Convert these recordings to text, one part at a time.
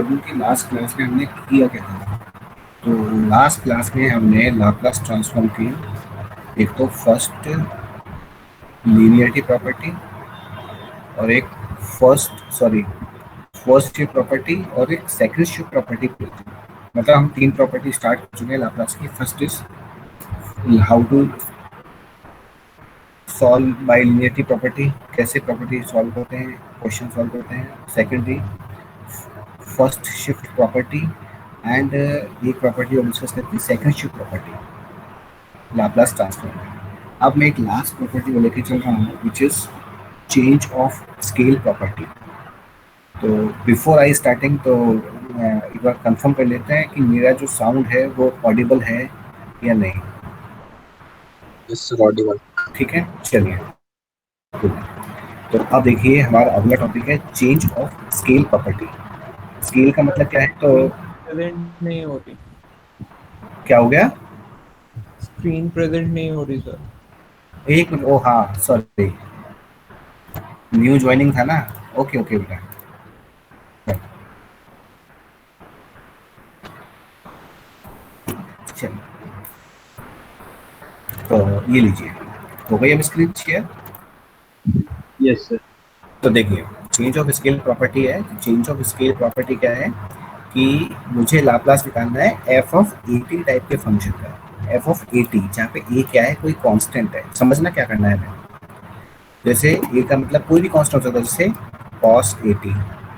करूँ कि last class में हमने किया क्या था। तो लास्ट क्लास में हमने लाप्लास ट्रांसफॉर्म की एक तो फर्स्ट लीनियरिटी प्रॉपर्टी और एक फर्स्ट शिफ्ट प्रॉपर्टी और एक सेकंड शिफ्ट प्रॉपर्टी थी। मतलब हम 3 प्रॉपर्टी स्टार्ट कर चुके हैं लाप्लास की। First is how to solve by linearity property, कैसे प्रॉपर्टी सॉल्व करते हैं, क्वेश्चन सॉल्व करते हैं। Secondly first shift property and एक प्रॉपर्टी और डिस्कस करते हैं second shift property Laplace transform. अब मैं एक लास्ट प्रॉपर्टी को लेकर चल रहा हूँ which is change of scale property. तो बिफोर आई स्टार्टिंग तो एक बार कंफर्म कर लेते हैं कि मेरा जो साउंड है वो ऑडिबल है या नहीं। Yes sir, Audible. ठीक है, चलिए। तो अब देखिए हमारा अगला टॉपिक है change of scale property. Scale का मतलब क्या है? तो स्क्रीन प्रेजेंट नहीं हो रही। क्या हो गया? स्क्रीन प्रेजेंट नहीं हो रही सर। एक मिनट, ओ हाँ सॉरी, न्यू ज्वाइनिंग था ना। ओके ओके बेटा, चलिए। तो ये लीजिए, हो गई अब स्क्रीन शेयर। Yes sir. तो देखिए चेंज ऑफ स्केल प्रॉपर्टी है। चेंज ऑफ स्केल प्रॉपर्टी क्या है कि मुझे लाप्लास निकालना है F of A T type के फंक्शन का। एफ ऑफ ए टी, जहाँ पे ए क्या है, कोई कांस्टेंट है। समझना क्या करना है हमें। जैसे ए का मतलब कोई भी कांस्टेंट हो सकता है, जैसे कॉस ए टी,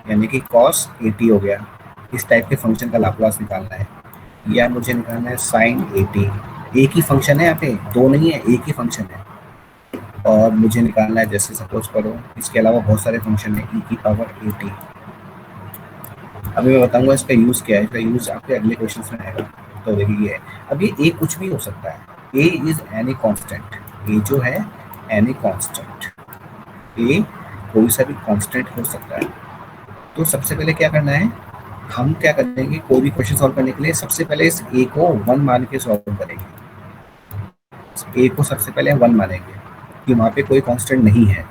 यानी कि कॉस ए टी हो गया। इस टाइप के फंक्शन का लाप्लास निकालना है। या मुझे निकालना है साइन ए टी। एक ही फंक्शन है यहाँ पे, दो नहीं है, एक ही फंक्शन है। और मुझे निकालना है, जैसे सपोज करो इसके अलावा बहुत सारे फंक्शन है, ई की पावर ए टी। अभी मैं बताऊंगा इसका यूज़ क्या है। इसका यूज़ आपके अगले क्वेश्चन में आएगा। तो देखिए ये है, अब ये ए कुछ भी हो सकता है। ए इज एनी कांस्टेंट। ए जो है एनी कांस्टेंट, ए कोई सा भी कांस्टेंट हो सकता है। तो सबसे पहले क्या करना है, हम क्या करेंगे, कोई भी क्वेश्चन सॉल्व करने के लिए सबसे पहले इस ए को 1 मान के सॉल्व करेंगे। ए को सबसे पहले 1 मानेंगे कि वहाँ पे कोई कांस्टेंट नहीं है,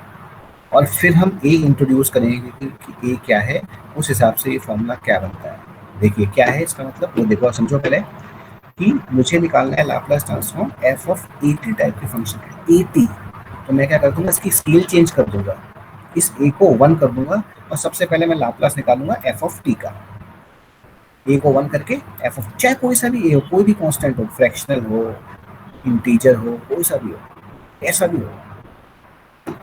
और फिर हम ए इंट्रोड्यूस करेंगे कि ए क्या है, उस हिसाब से ये फॉर्मूला क्या बनता है। देखिए क्या है इसका मतलब, वो देखो समझो पहले कि मुझे निकालना है Laplace transform F of A T type के फंक्शन है। ए टी, तो मैं क्या कर दूंगा, इसकी स्केल चेंज कर दूंगा, इस ए को 1 कर दूंगा, और सबसे पहले मैं लाप्लास निकालूंगा एफ ऑफ टी का। ए को 1 करके एफ ऑफ, चाहे कोई सा भी ए हो, कोई भी कांस्टेंट हो, फ्रैक्शनल हो, इंटीजर हो, कोई सा भी हो, ऐसा भी हो,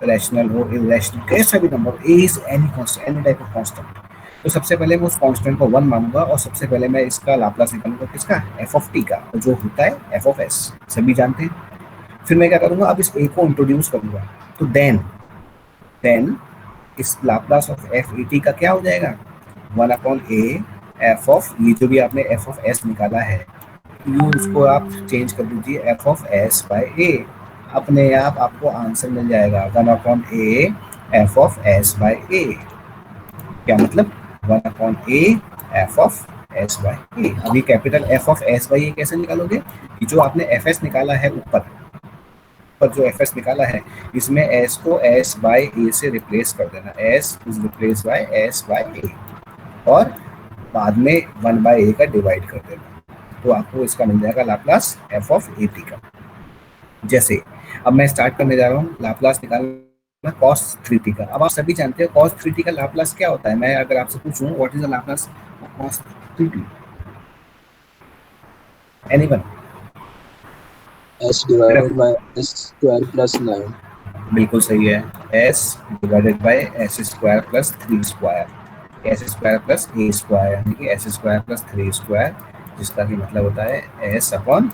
रैशनल हो, इरेशनल, कैसा भी number, A is any constant, any type of constant. तो सबसे पहले मैं उस कांस्टेंट को 1 मानूंगा, और सबसे पहले मैं इसका लाप्लास निकालूंगा, किसका, एफ ऑफ टी का, जो होता है एफ ऑफ एस, सभी जानते हैं। फिर मैं क्या करूंगा, अब इस ए को इंट्रोड्यूस करूंगा। तो देन इस Laplace of F A T का क्या हो जाएगा, 1 अपॉन ए एफ ऑफ, ये जो भी आपने एफ ऑफ एस निकाला है, यू उसको आप चेंज कर दीजिए F of S by A, अपने आप आपको आंसर मिल जाएगा 1 upon A F of S by A. क्या मतलब, 1 upon A F of S by A. अभी capital F of S by A कैसे निकालोगे, कि जो आपने एफ एस निकाला है ऊपर पर, जो एफ एस निकाला है, इसमें एस को एस बाय ए से रिप्लेस कर देना, S is replace by S by A, और बाद में 1 बाय ए का डिवाइड कर देना। तो आपको इसका मिल जाएगा Laplace F of A T का। जैसे अब मैं स्टार्ट करने जा रहा हूँ लाप्लास निकालना cos 3t का। अब आप सभी जानते हो cos 3t का लाप्लास क्या होता है। मैं अगर आपसे पूछूं what is the Laplace of cos 3t, anyone? S divided by S square plus 9। बिल्कुल सही है, s divided by S square plus 3 square, S square plus A square, यानी कि एस स्क्वायर प्लस 3 स्क्वायर, जिसका भी मतलब होता है s upon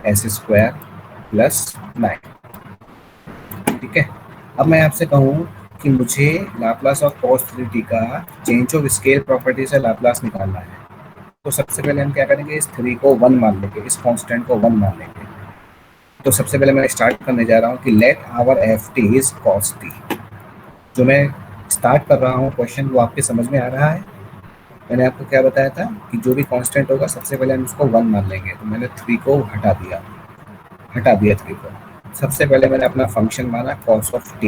S square plus 9। ठीक है, अब मैं आपसे कहूँ कि मुझे लाप्लास ऑफ cos 3t का चेंज ऑफ स्केल प्रॉपर्टी से लाप्लास निकालना है। तो सबसे पहले हम क्या करेंगे, इस 3 को 1 मान लेंगे, इस कांस्टेंट को 1 मान लेंगे। तो सबसे पहले मैं स्टार्ट करने जा रहा हूँ कि let our F T is cos t। जो मैं स्टार्ट कर रहा हूँ क्वेश्चन, वो आपके समझ में आ रहा है। मैंने आपको क्या बताया था कि जो भी कांस्टेंट होगा सबसे पहले हम उसको 1 मान लेंगे। तो मैंने 3 को हटा दिया 3 को। सबसे पहले मैंने अपना फंक्शन माना cos ऑफ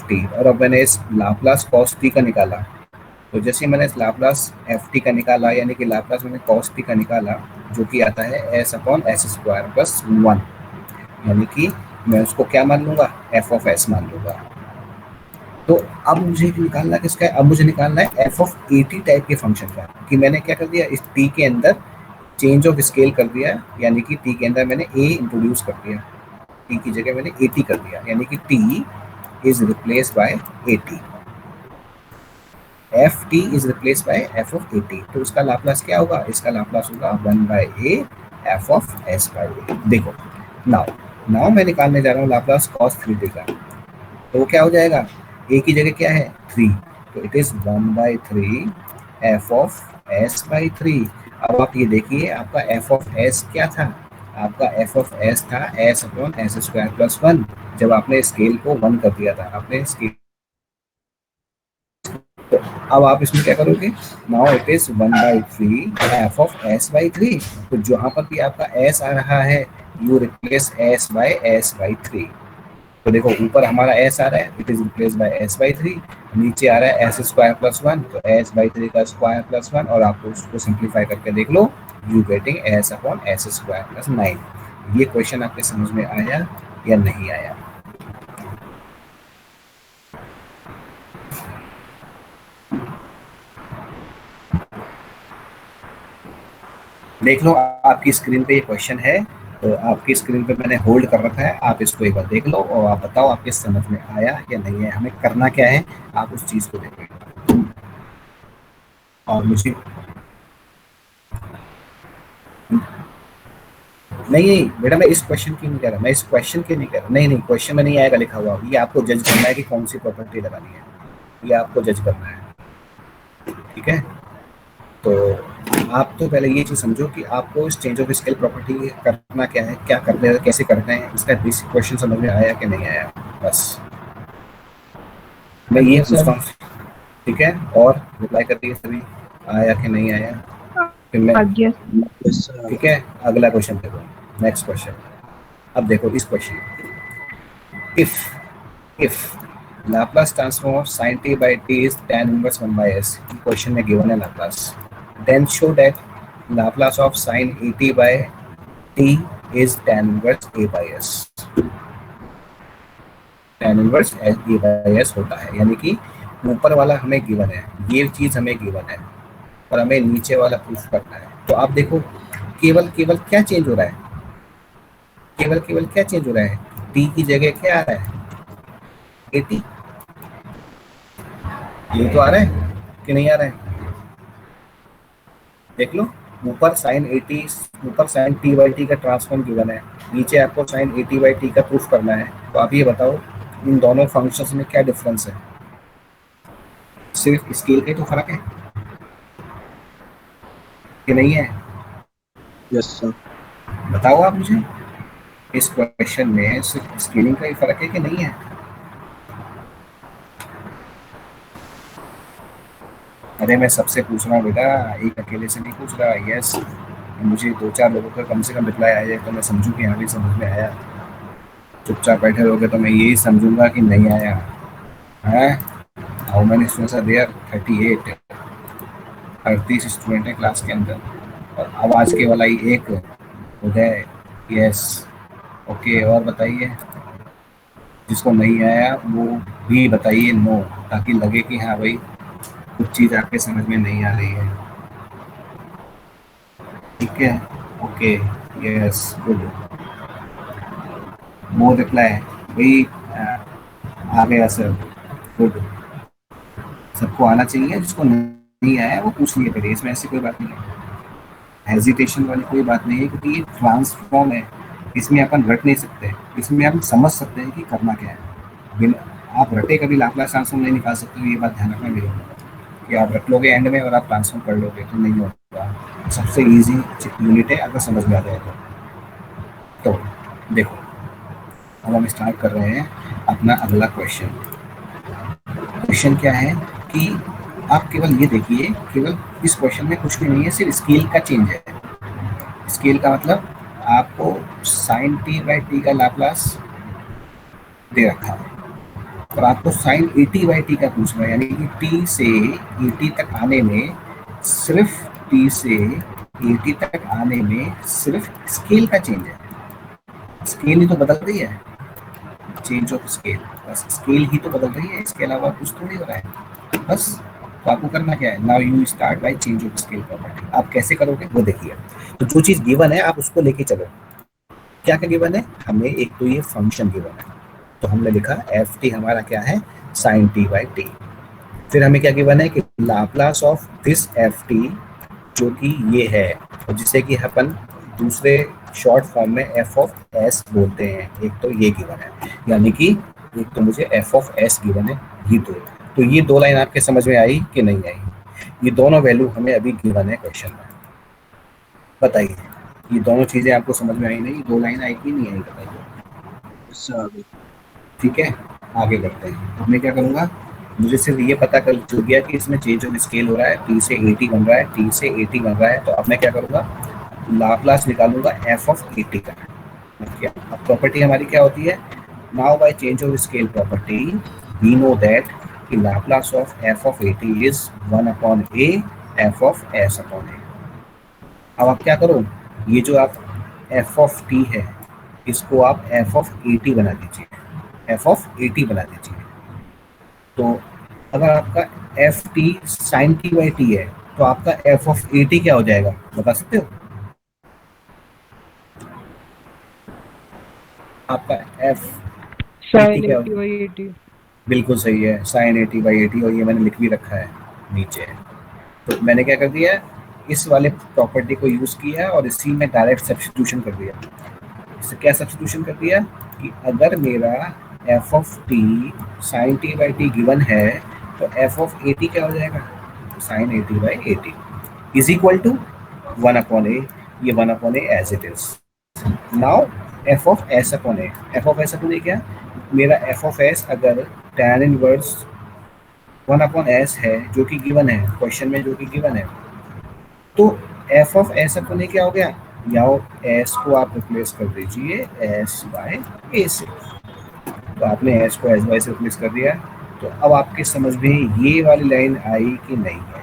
टी, और अब मैंने इस लाप्लास cos t का निकाला। तो जैसे मैंने लाप्लास एफ टी का निकाला, यानी कि लाप्लास मैंने कॉस टी का निकाला, जो कि आता है S upon S square plus 1, यानी कि मैं उसको क्या मान लूंगा, एफ ऑफ एस मान लूंगा। तो अब मुझे निकालना किसका है, अब मुझे निकालना है F of A T type के फंक्शन का, कि मैंने क्या कर दिया, इस टी के अंदर चेंज ऑफ स्केल कर दिया, यानी कि टी के अंदर मैंने ए इंट्रोड्यूस कर दिया, टी की जगह मैंने ए टी कर दिया, यानी कि T is replace by A T, F T is replace by F of A T. तो उसका लाप्लास क्या होगा, इसका लाप्लास होगा 1 by A F of S by A. देखो नाउ नाउ मैं निकालने जा रहा हूँ लाप्लास कॉस 3t का, तो वो क्या हो जाएगा, ए की जगह क्या है 3, तो it is 1 by 3 F of S by 3। अब आप ये देखिए आपका एफ ऑफ एस क्या था, आपका एफ ऑफ एस था S upon S square plus 1, जब आपने स्केल को 1 कर दिया था, आपने स्केल, तो अब आप इसमें क्या करोगे, now it is 1 by 3 F of S by 3। तो जहां पर भी आपका एस आ रहा है, यू रिप्लेस एस बाई 3। तो देखो ऊपर हमारा एस आ रहा है, it is replace by S by 3, नीचे आ रहा है एस स्क्वायर प्लस 1, तो एस बाई 3 का स्क्वायर प्लस 1, और आपको उसको सिंप्लीफाई करके देख लो, you getting S upon S square plus 9। ये क्वेश्चन आपके समझ में आया या नहीं आया? देख लो आपकी स्क्रीन पे ये क्वेश्चन है, तो आपकी स्क्रीन पे मैंने होल्ड कर रखा है, आप इसको एक बार देख लो और आप बताओ आपके समझ में आया या नहीं है। हमें करना क्या है, आप उस चीज को देखें और मुझे नहीं बेटा, मैं इस क्वेश्चन की नहीं कह रहा, मैं इस क्वेश्चन की नहीं कह रहा, नहीं क्वेश्चन में नहीं आएगा लिखा हुआ, ये आपको जज करना है कि कौन सी प्रॉपर्टी लगानी है, ये आपको जज करना है, ठीक है। तो आप तो पहले ये चीज समझो कि आपको इस चेंज ऑफ स्केल प्रॉपर्टी करना क्या है, क्या करते हैं, कैसे करते हैं, इसका बेसिक क्वेश्चन समझ में आया कि नहीं आया, बस मैं ये पूछता हूँ, ठीक है। और रिप्लाई कर दिए सभी, आया कि नहीं आया, फिर मैं, ठीक है। अगला क्वेश्चन देखो, नेक्स्ट क्वेश्चन। अब देखो इस question, if Laplace transform of sin t by t is tan inverse 1 by s, question में गिवन है Laplace, then show that Laplace of sin at by t is tan inverse a by s, tan inverse a by s होता है, यानी कि ऊपर वाला हमें given है, ये चीज हमें गिवन है, और हमें नीचे वाला प्रूफ करना है। तो आप देखो केवल क्या चेंज हो रहा है, केवल क्या चेंज हो रहा है, t की जगह क्या आ रहा है, at, ये तो आ रहा है कि नहीं आ रहा है, देख लो ऊपर साइन 80, ऊपर साइन टी बाई टी का ट्रांसफॉर्म गिवन है, नीचे आपको साइन 80 बाई टी का प्रूफ करना है। तो आप ये बताओ इन दोनों फंक्शंस में क्या डिफरेंस है, सिर्फ स्केल का ही तो फर्क है कि नहीं है? Yes sir. बताओ आप मुझे, इस क्वेश्चन में सिर्फ स्केलिंग का ही फर्क है कि नहीं है? अरे मैं सबसे पूछ रहा हूँ बेटा, एक अकेले से नहीं पूछ रहा। यस, मुझे 2-4 लोगों का कम से कम रिप्लाई आ जाए तो मैं समझूँ कि हाँ भी समझ में आया। चुपचाप बैठे रहोगे तो मैं यही समझूंगा कि नहीं आया है। How many students are there? 38, 38 student है क्लास के अंदर, और आवाज के वाला ही एक उदय। यस, ओके, और बताइए, जिसको नहीं आया वो भी बताइए नो, ताकि लगे कि हाँ भाई कुछ चीज आपके समझ में नहीं आ रही है, ठीक है। Okay, yes, good, no reply भाई, आ गया सर, गुड। सबको आना चाहिए, जिसको नहीं आया वो पूछ लिए करिए, इसमें ऐसी कोई बात नहीं है, हेजिटेशन वाली कोई बात नहीं है, क्योंकि ये ट्रांसफॉर्म है, इसमें अपन रट नहीं सकते, इसमें हम समझ सकते हैं कि करना क्या है। बिना आप रटे कभी लाप्लास ट्रांसफॉर्म नहीं निकाल सकते, ये बात ध्यान रखना मेरी, कि आप रट लोगे एंड में और आप ट्रांसफॉर्म कर लोगे तो नहीं होगा। सबसे इजी यूनिट है अगर समझ में आ जाए तो देखो अब हम स्टार्ट कर रहे हैं अपना अगला क्वेश्चन। क्वेश्चन क्या है कि आप केवल ये देखिए, केवल इस क्वेश्चन में कुछ भी नहीं है, सिर्फ स्केल का चेंज है। स्केल का मतलब आपको साइन टी बाई टी का लाप्लास दे रखा है, और आपको sine A T by T का पूछ रहा है, यानी कि टी से ए टी तक आने में सिर्फ टी से ए टी तक आने में सिर्फ स्केल का चेंज है, स्केल ही तो बदल रही है, चेंज ऑफ स्केल, बस स्केल ही तो बदल रही है, इसके अलावा कुछ थोड़ी हो रहा है बस। तो आपको करना क्या है, now you start by change of scale property. आप कैसे करोगे वो देखिए। तो जो चीज गिवन है आप उसको लेके चलो। क्या क्या गिवन है हमें, एक तो ये फंक्शन गिवन है, तो हमने लिखा एफ टी हमारा क्या है, साइन टी बाई टी। फिर हमें क्या गिवन है कि Laplace of this F T, जो कि ये है, और जिसे कि अपन दूसरे शॉर्ट फॉर्म में एफ ऑफ एस बोलते हैं, एक तो ये गिवन है, यानी कि एक तो मुझे एफ ऑफ एस गिवन है, ये तो ये दो लाइन आपके समझ में आई कि नहीं आई? ये दोनों वैल्यू हमें अभी गिवन है क्वेश्चन में, बताइए ये दोनों चीजें आपको समझ में आई नहीं? दो लाइन आई कि नहीं आई बताइए। ठीक है, आगे बढ़ते हैं। अब मैं क्या करूँगा, मुझे सिर्फ ये पता कर चल गया कि इसमें चेंज ऑफ स्केल हो रहा है, टी से ए टी बन रहा है, टी से ए टी बन रहा है, तो अब मैं क्या करूँगा, लाप्लास निकालूंगा एफ ऑफ ए टी का। अब प्रॉपर्टी हमारी क्या होती है, now by change of scale property we know that कि Laplace of F of A T is 1 upon A F of S upon A. अब आप क्या करो, ये जो आप एफ ऑफ टी है इसको आप एफ ऑफ ए टी बना दीजिए, एफ ऑफ ए टी बना दीजिए। तो अगर आपका F T sine T by T है तो आपका एफ ऑफ ए टी क्या हो जाएगा, बता सकते हो? आपका F sine A T by A T, बिल्कुल सही है, sine A T by A T, और ये मैंने लिख भी रखा है नीचे। तो मैंने क्या कर दिया, इस वाले प्रॉपर्टी को यूज किया और इसी में डायरेक्ट सब्स्टिट्यूशन कर दिया। इससे क्या सब्स्टिट्यूशन कर दिया कि अगर मेरा F of T sine T by T given है तो एफ ऑफ ए टी क्या हो जाएगा, sine A T by A T is equal to 1 upon A, ये 1 upon A as it is. Now F of S upon A, F of S upon A क्या, मेरा F of S अगर tan inverse 1 upon S है जो कि given है question में, जो कि गिवन है, तो F of S upon A क्या हो गया, या एस को आप रिप्लेस कर दीजिए एस बाय ए से। तो आपने एस को एस बाय से रिप्लेस कर दिया। तो अब आपके समझ में ये वाली लाइन आई कि नहीं आई?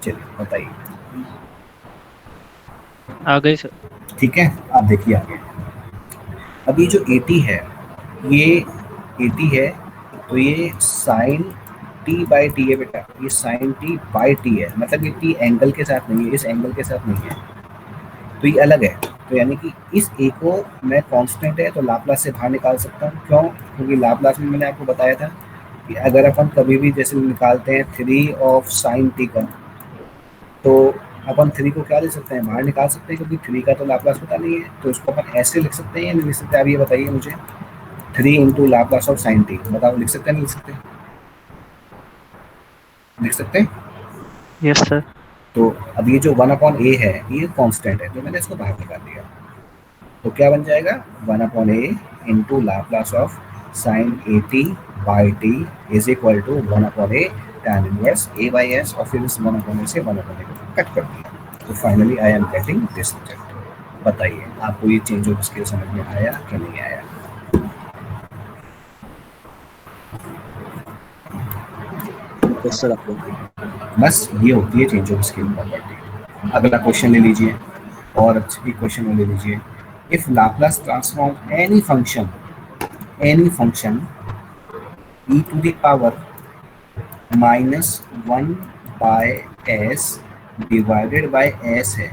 चलिए बताइए। आ गई सर। ठीक है, आप देखिए आगे। अब ये जो ए टी है, ये ए टी है, तो ये साइन टी बाई टी है बेटा, ये साइन टी बाई टी है, मतलब ये टी एंगल के साथ नहीं है, इस एंगल के साथ नहीं है, तो ये अलग है। तो यानी कि इस ए को मैं कांस्टेंट है तो लाप्लास से बाहर निकाल सकता हूँ। क्यों? क्योंकि लाप्लास में मैंने आपको बताया था कि अगर अपन कभी भी जैसे निकालते हैं 3 ऑफ साइन टी का, तो अपन 3 को क्या ले सकते हैं, बाहर निकाल सकते हैं, क्योंकि 3 का तो लाप्लास पता नहीं है, तो इसको अपन ऐसे लिख सकते हैं या नहीं लिख सकते? आप ये बताइए मुझे, 3 into Laplace of sine T, बताओ लिख सकते हैं नहीं लिख सकते? लिख सकते हैं? Yes sir. तो अब ये जो 1 अपॉन ए है ये कांस्टेंट है, तो मैंने इसको बाहर निकाल दिया, तो क्या बन जाएगा 1 upon A into Laplace of sine A T by T is equal to 1 upon A tan inverse A by S, और फिर इस 1 अपॉन ए से 1 अपॉन ए को कट कर दिया। तो finally I am getting this result. बताइए आपको ये चेंज ऑफ स्केल समझ में आया कि नहीं आया? सर बस ये होती है चेंज ऑफ स्केल प्रॉपर्टी। अगला क्वेश्चन ले लीजिए, और अच्छी क्वेश्चन ले लीजिए। If Laplace transform any function e to the power -1 by s divided by s है,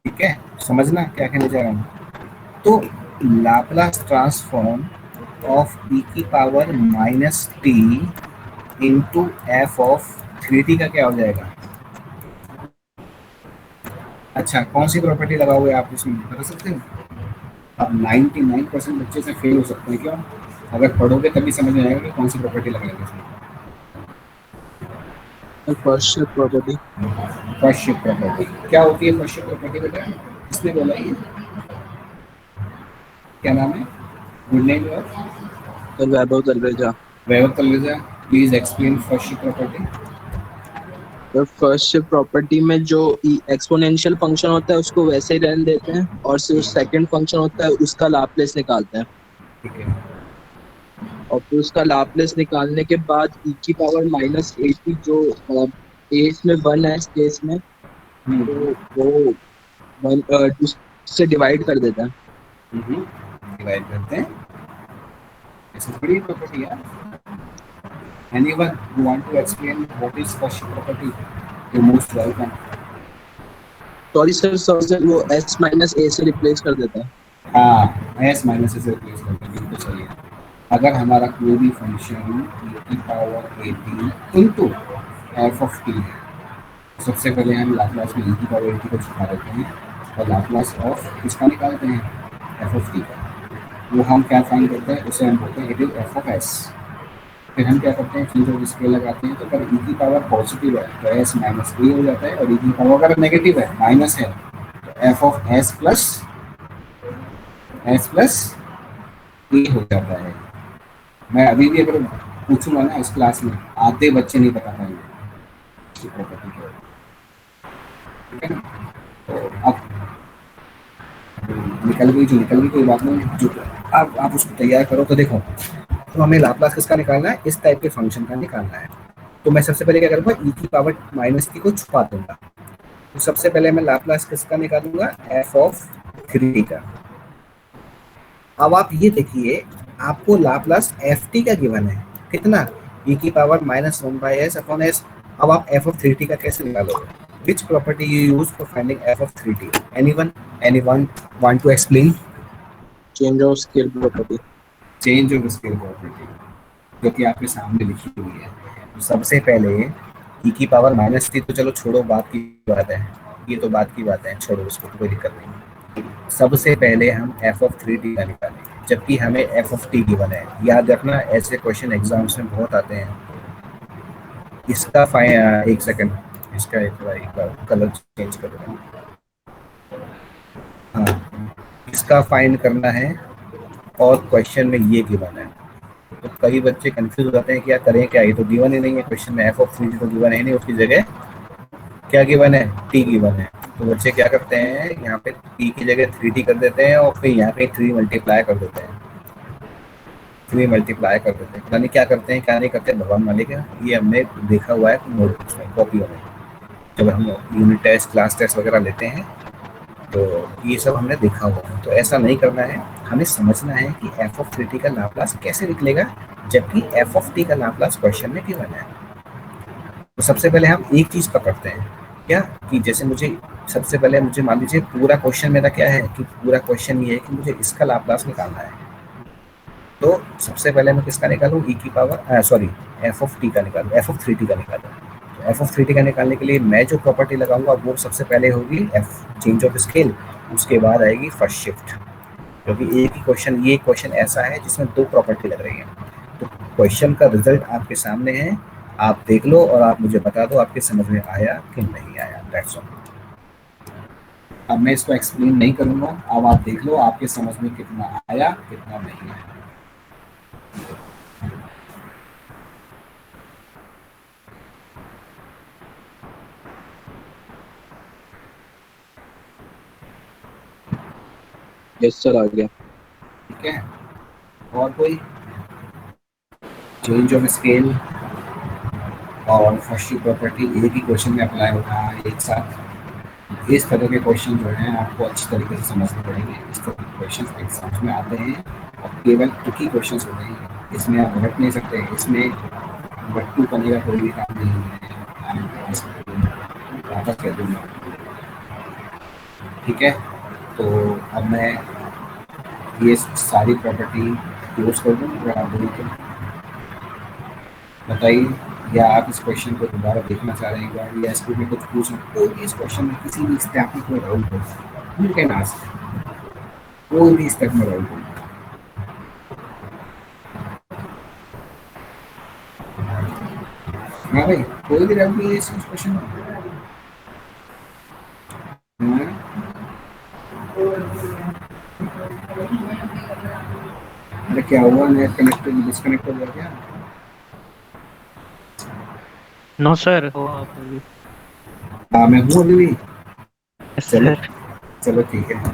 ठीक है, समझना क्या कहने जा रहा हूँ। तो लाप्लास ट्रांसफॉर्म ऑफ e की power -t into F of 3t का क्या हो जाएगा? अच्छा, कौन सी प्रॉपर्टी लगाओगे आप इसमें बता सकते हो? अब 99% बच्चे से फेल हो सकते हैं, क्यों? अगर पढ़ोगे तभी समझ में आएगा कि कौन सी प्रॉपर्टी लगाएंगे इसमें। First shift property. First shift property क्या होती है? फर्स्ट शिफ्ट प्रॉपर्टी बेटा किसने बोला ये? क्या नाम है? Good name your? Vaibhav Talreja. Vaibhav Talreja, please explain first shift property. तो फर्स्ट शिफ्ट प्रॉपर्टी में जो एक्सपोनेंशियल फंक्शन होता है उसको वैसे ही रहने देते हैं, और सिर्फ सेकंड फंक्शन होता है उसका लाप्लास निकालते हैं। ठीक है, और फिर उसका लाप्लास निकालने के बाद e की पावर -80 जो एट में 1 है इस केस में, तो वो उससे डिवाइड कर देता है। डिवाइड करते हैं। This is pretty property, yeah. Anyone who want to explain what is Cauchy property? You're most welcome. Sorry sir वो s - a से रिप्लेस कर देता है। हाँ, s माइनस से रिप्लेस करते हैं, बिल्कुल सही है। अगर हमारा कोई भी फंक्शन e की power at into f of t है, सबसे पहले हम लाप्लास में e की पावर at को छुपा देते हैं और लाप्लास ऑफ किसका निकालते हैं, f ऑफ t का। वो हम क्या फाइंड करते हैं, उसे हम बोलते हैं it is f of s। फिर हम क्या करते हैं, चीज़ों को स्केल लगाते हैं, तो अगर e की पावर पॉजिटिव है तो s माइनस a हो जाता है, और e की पावर अगर नेगेटिव है, माइनस है, तो f of s plus a हो जाता है। मैं अभी भी अगर पूछूंगा ना इस क्लास में, आधे बच्चे नहीं बता पाएंगे इसकी प्रॉपर्टी क्या है, ठीक है ना। तो अब निकल गई कोई बात नहीं, जो अब आप उसको तैयार करो। तो देखो, तो हमें लाप्लास किसका निकालना है, इस टाइप के फंक्शन का निकालना है। तो मैं सबसे पहले क्या करूँगा, e की पावर -t को छुपा दूंगा। तो सबसे पहले मैं लाप्लास किसका निकालूंगा, f ऑफ 3 का। अब आप ये देखिए, आपको लाप्लास ft का गिवन है, कितना, e की पावर -1/s अपॉन s। अब आप f ऑफ 3t का कैसे निकालोगे, which property you use for finding f of 3t? anyone want to explain? Change of scale property. Change of scale property, जो कि आपके सामने लिखी हुई है। तो सबसे पहले e की पावर -t, तो चलो छोड़ो, बात की बात है, ये तो बात की बात है, छोड़ो उसको, तो कोई दिक्कत नहीं। सबसे पहले हम f ऑफ 3t का निकालें, जबकि हमें f ऑफ t गिवन है। याद रखना, ऐसे क्वेश्चन एग्जाम्स में बहुत आते हैं। इसका एक सेकंड, इसका एक बार कलर चेंज कर देता हूँ। हाँ, इसका फाइंड करना है और क्वेश्चन में ये गिवन है। तो कई बच्चे कंफ्यूज हो जाते हैं कि यार करें क्या, ये तो गिवन ही नहीं है क्वेश्चन में, f ऑफ 3t तो गिवन है नहीं, उसकी जगह क्या गिवन है, t गिवन है। तो बच्चे क्या करते हैं, यहाँ पे t की जगह 3t कर देते हैं, और फिर यहाँ पे 3 मल्टीप्लाई कर देते हैं, पता नहीं क्या करते हैं क्या नहीं करते, भगवान मालिक है। ये हमने देखा हुआ है नोटबुक्स में, कॉपियों में, जब हम यूनिट टेस्ट, क्लास टेस्ट वगैरह लेते हैं, तो ये सब हमने देखा हुआ है। तो ऐसा नहीं करना है, हमें समझना है कि f ऑफ 3t का लाप्लास कैसे निकलेगा, जबकि f ऑफ t का लाप्लास क्वेश्चन में गिवन है। तो सबसे पहले हम एक चीज़ पकड़ते हैं, क्या, कि जैसे मुझे सबसे पहले मुझे मान लीजिए पूरा क्वेश्चन मेरा क्या है, कि पूरा क्वेश्चन ये है कि मुझे इसका लाप्लास निकालना है। तो सबसे पहले मैं किसका निकालूं, e की पावर f ऑफ t का निकालूं, f ऑफ 3t का निकालूं। तो f ऑफ 3t का निकालने के लिए मैं जो प्रॉपर्टी लगाऊंगा वो सबसे पहले होगी चेंज ऑफ स्केल, उसके बाद आएगी फर्स्ट शिफ्ट, क्योंकि एक ही क्वेश्चन, ये क्वेश्चन ऐसा है जिसमें 2 प्रॉपर्टी लग रही है। तो क्वेश्चन का रिजल्ट आपके सामने है, आप देख लो और आप मुझे बता दो आपके समझ में आया कि नहीं आया, दैट्स ऑल। अब मैं इसको एक्सप्लेन नहीं करूँगा, अब आप देख लो आपके समझ में कितना आया कितना नहीं आया। यस सर, आ गया। ठीक है, और कोई, चेंज ऑफ स्केल और फर्स्ट प्रॉपर्टी एक ही क्वेश्चन में अप्लाई होता है एक साथ। इस तरह के क्वेश्चन जो हैं आपको अच्छी तरीके से समझने पड़ेंगे। इस तरह के क्वेश्चन एग्जाम्स में आते हैं और केवल ट्रिकी क्वेश्चन होते हैं, इसमें आप भटक नहीं सकते, इसमें बट्टू करने का कोई भी काम नहीं है, वापस कह दूँगा। ठीक है, तो अब मैं ये सारी प्रॉपर्टी क्लोज कर दूँ, अगर आप बोलिए तो बताइए, या आप इस क्वेश्चन को दोबारा देखना चाह रहे हैं, या इसको भी कुछ पूछना, कोई भी इस क्वेश्चन में किसी भी स्टेप में डाउट हो, यू कैन आस्क, कोई भी स्टेप में डाउट हो। हाँ भाई, कोई भी डाउट नहीं है इस क्वेश्चन में। अरे क्या हुआ, नेट कनेक्टेड डिस्कनेक्ट हो गया क्या? नो सर, हो आप अभी। हाँ, मैं हूँ अभी भी। यस चलो सर। चलो ठीक है।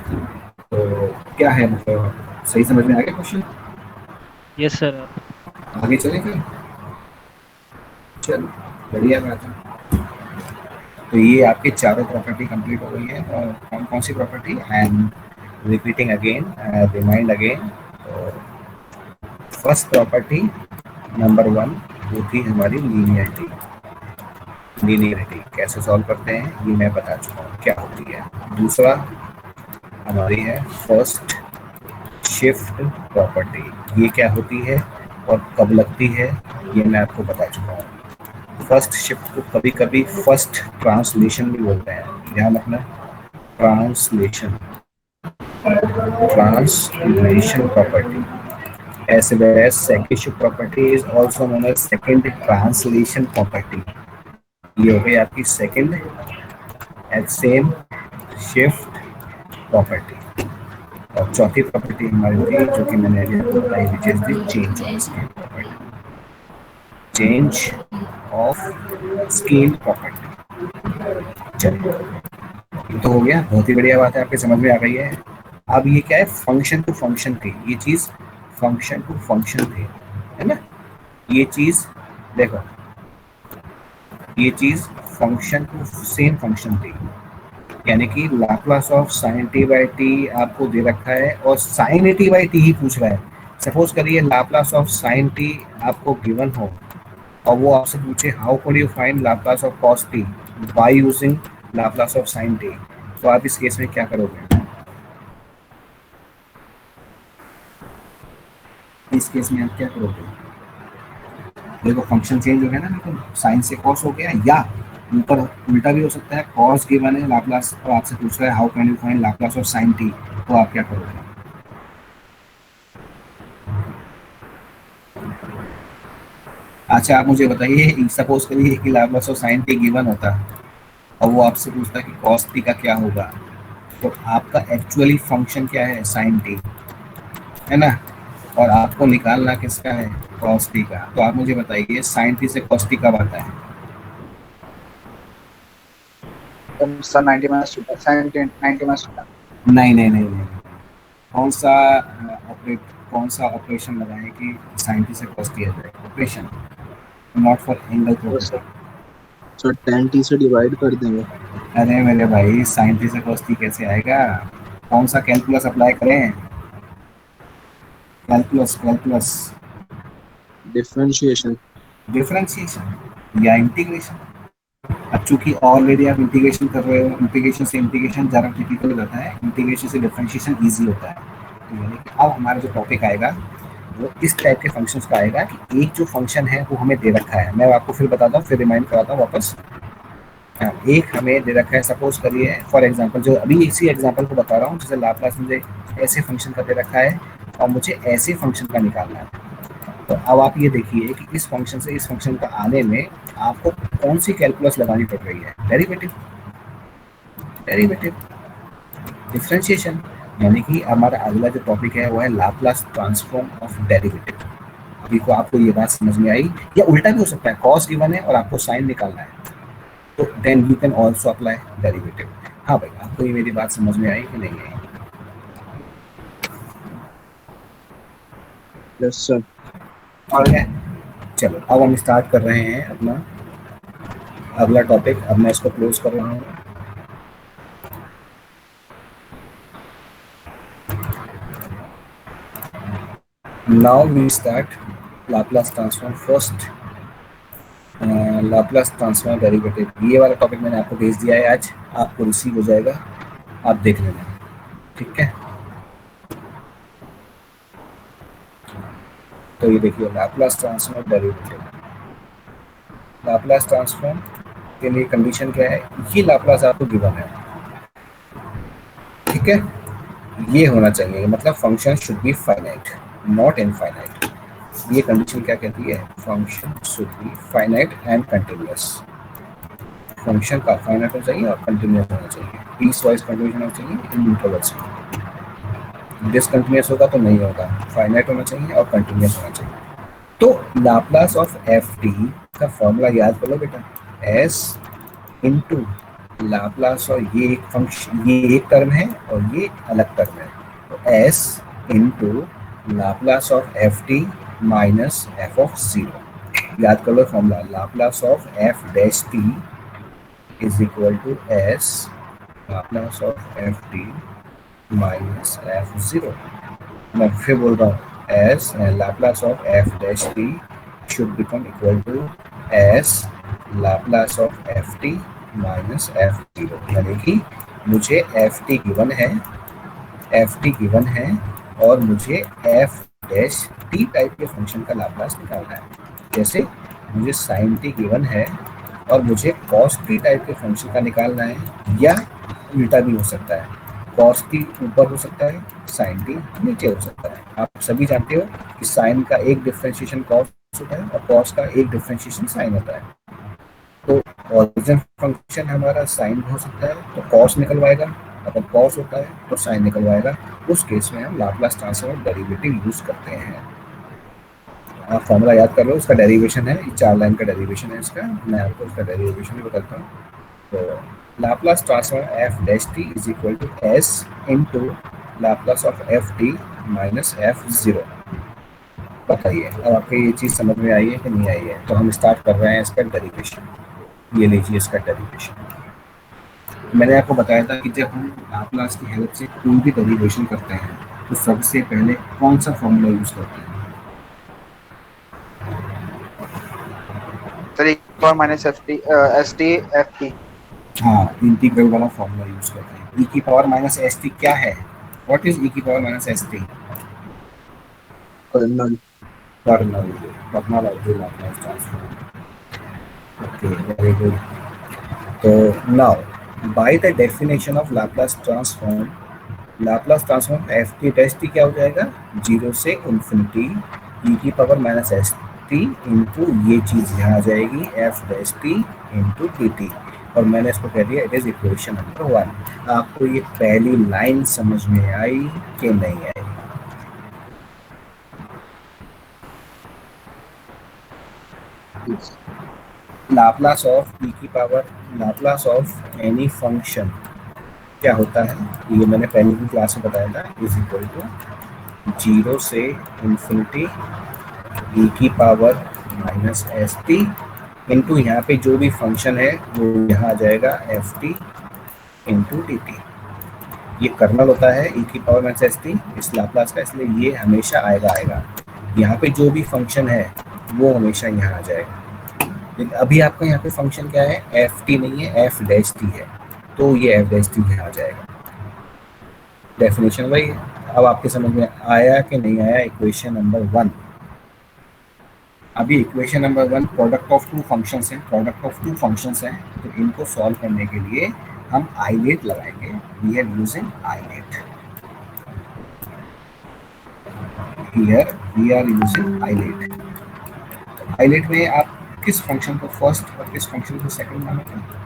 तो क्या है, मतलब सही समझ में आ गया क्वेश्चन? Yes sir. आगे चले फिर। चलो बढ़िया बात है। तो ये आपके चारों प्रॉपर्टी कंप्लीट हो गई है। और कौन कौन सी property, I am repeating again, remind again. First property number 1 वो थी हमारी लीनियरिटी। लीनियरिटी कैसे सॉल्व करते हैं ये मैं बता चुका हूँ क्या होती है। दूसरा हमारी है फर्स्ट शिफ्ट प्रॉपर्टी। ये क्या होती है और कब लगती है ये मैं आपको बता चुका हूँ। फर्स्ट शिफ्ट को कभी कभी फर्स्ट ट्रांसलेशन भी बोलते हैं, ध्यान रखना। Translation, translation property as well as second shift property is also known as second translation property। ये हो गई आपकी second at same shift property. और चौथी प्रॉपर्टी हमारी थी जो कि मैंने अभी आपको बताई, which is the change of scale property. Change of scale property. चलिए ये तो हो गया, बहुत ही बढ़िया बात है, आपके समझ में आ गई है। अब ये क्या है, फंक्शन टू फंक्शन थी ये चीज, फंक्शन टू फंक्शन थी, है ना। ये चीज देखो, ये चीज फंक्शन टू सेम फंक्शन थी, यानी कि Laplace of sine T by T आपको दे रखा है और sine A T by T ही पूछ रहा है। सपोज करिए लाप्लास ऑफ साइन टी आपको गिवन हो और वो आपसे पूछे how can you find Laplace of cos T by using Laplace of sine T, तो आप इस केस में क्या करोगे। इस केस में आप क्या करोगे, देखो फंक्शन चेंज हो गया ना, बिल्कुल साइन से कॉस हो गया, या ऊपर उल्टा भी हो सकता है, कॉस गिवन है लाप्लास और आपसे पूछ रहा है how can you find Laplace of sine T, तो आप क्या करोगे। अच्छा आप मुझे बताइए, सपोज करिए कि Laplace of sine T given होता और वो आपसे पूछता कि कॉस टी का क्या होगा, तो आपका एक्चुअली फंक्शन क्या है, साइन टी, है ना, और आपको निकालना किसका है, कॉस टी का। तो आप मुझे बताइए साइन टी से कॉस टी कब आता है। नहीं नहीं नहीं नहीं, कौन सा कौन सा ऑपरेशन लगाए कि साइन टी से कॉस टी आ जाए, operation not for angle property. Sir tan t से डिवाइड कर देंगे। अरे मेरे भाई साइन टी से कॉस टी कैसे आएगा, कौन सा कैलकुलस अप्लाई करें, कैलकुलस कैलकुलस, डिफरेंशिएशन, डिफरेंशिएशन या इंटीग्रेशन। अब चूंकि ऑलरेडी आप इंटीग्रेशन कर रहे हो, इंटीग्रेशन से इंटीग्रेशन ज़्यादा टिपिकल रहता है, इंटीग्रेशन से डिफरेंशिएशन ईजी होता है। तो यानी कि अब हमारा जो टॉपिक आएगा वो इस टाइप के फंक्शंस का आएगा कि एक जो फंक्शन है वो हमें दे रखा है, मैं आपको फिर बताता हूँ, फिर रिमाइंड कराता हूँ वापस। एक हमें दे रखा है, सपोज करिए फॉर एग्जांपल, जो अभी इसी एग्जांपल को बता रहा हूँ, जैसे लाप्लास मुझे ऐसे फंक्शन का दे रखा है और मुझे ऐसे फंक्शन का निकालना है। तो अब आप ये देखिए कि इस फंक्शन से इस फंक्शन का आने में आपको कौन सी कैलकुलस लगानी पड़ रही है, डेरिवेटिव, डेरिवेटिव, डिफरेंशिएशन। यानी कि हमारा अगला जो टॉपिक है वो है लाप्लास ट्रांसफॉर्म ऑफ डेरिवेटिव। अभी को आपको ये बात समझ में आई, या उल्टा भी हो सकता है, कॉस गिवन है और आपको साइन निकालना है, तो then you can also apply derivative. हाँ भाई, आपको ये मेरी बात समझ में आई कि नहीं आई। Yes sir. और है, चलो अब हम स्टार्ट कर रहे हैं अपना अगला टॉपिक। अब मैं इसको क्लोज कर रहा हूँ। Now we start Laplace transform first, Laplace transform derivative. ये वाला टॉपिक मैंने आपको भेज दिया है, आज आपको रिसीव हो जाएगा, आप देख लेना, ठीक है। तो ये देखिए Laplace transform derivative, Laplace transform के लिए कंडीशन क्या है, ये लाप्लास आपको गिवन है, ठीक है, ये होना चाहिए, मतलब function should be finite not infinite. ये कंडीशन क्या कहती है, function should be finite and continuous. Function का फाइनाइट होना चाहिए और कंटिन्यूअस होना चाहिए, पीस वाइज कंटिन्यूअस होना चाहिए इन इंटरवल्स में। डिसकंटिन्यूअस होगा तो नहीं होगा, फाइनाइट होना चाहिए और कंटिन्यूअस होना चाहिए। तो लाप्लास ऑफ एफ टी का फॉर्मूला याद कर लो बेटा, एस इंटू लाप्लास, और ये एक फंक्शन, ये एक टर्म है और ये अलग टर्म है, तो S into Laplace of F T minus F of zero. याद कर लो formula, Laplace of F dash T is equal to S Laplace of F T minus F zero. मैं फिर बोल रहा हूँ, S Laplace of F dash T should become equal to S Laplace of F T minus F zero. यानी कि मुझे F T given है, F T given है और मुझे एफ डैश टी टाइप के फंक्शन का लाप्लास निकालना है। जैसे मुझे साइन टी गिवन है और मुझे कॉस टी टाइप के फंक्शन का निकालना है, या उल्टा भी हो सकता है, कॉस टी ऊपर हो सकता है, साइन टी नीचे हो सकता है। आप सभी जानते हो कि साइन का एक डिफरेंशिएशन कॉस होता है और कॉस का एक डिफरेंशिएशन साइन होता है। तो ओरिजिन फंक्शन हमारा साइन हो सकता है तो कॉस निकलवाएगा, अगर कॉस होता है तो साइन निकलवाएगा। उस केस में हम लाप्लास ट्रांसफॉर्म डेरिवेटिव यूज करते हैं। आप फॉर्मूला याद कर लो, उसका डेरिवेशन है, 4 लाइन का डेरिवेशन है इसका। मैं आपको उसका डेरिवेशन भी बताता हूँ। तो Laplace transform F dash T is equal to S into Laplace of F T minus F zero. बताइए अब आपको ये चीज़ समझ में आई है कि नहीं आई है? तो हम स्टार्ट कर रहे हैं इसका डेरिवेशन। ये लीजिए इसका डेरिवेशन। मैंने आपको बताया था कि जब हम लाप्लास की हेल्प से कोई भी डेरिवेशन करते हैं तो सबसे पहले कौन सा फॉर्मूला यूज करते हैं? Sir e power minus F T S T F T. हाँ, इंटीग्रल वाला फॉर्मूला यूज करते हैं। e की पावर माइनस एस टी क्या है? व्हाट इज e की power minus S T? Kernel kernel of the Laplace transform. Okay, very good. तो now by the definition of Laplace transform F T dash T क्या हो जाएगा? 0 से infinity e की power minus S T into ये चीज़ यहाँ आ जाएगी F dash T into T T. और मैंने इसको कह दिया इट इज इक्वेशन नंबर 1। आपको ये पहली लाइन समझ में आई कि नहीं आई? लाप्लास ऑफ e की power, Laplace of any function क्या होता है? ये मैंने पहले की क्लास में बताया था, इज इक्वल टू 0 से इन्फिनिटी e की power minus S T into यहाँ पे जो भी फंक्शन है वो यहाँ आ जाएगा F T into T T. ये कर्नल होता है e की पावर माइनस एस टी इस लाप्लास का, इसलिए ये हमेशा आएगा। यहाँ पे जो भी फंक्शन है वो हमेशा यहाँ आ जाएगा। लेकिन अभी आपका यहाँ पे फंक्शन क्या है? एफ टी नहीं है, एफ डैश टी है, तो ये एफ डैश टी यहाँ आ जाएगा। डेफिनेशन वही है। अब आपके समझ में आया कि नहीं आया इक्वेशन नंबर 1? अभी equation number 1 product of two functions हैं, तो इनको सॉल्व करने के लिए हम आइलेट लगाएंगे। We are using ILATE. Here we are using ILATE. ILATE में आप किस फंक्शन को फर्स्ट और किस फंक्शन को सेकंड मानोगे?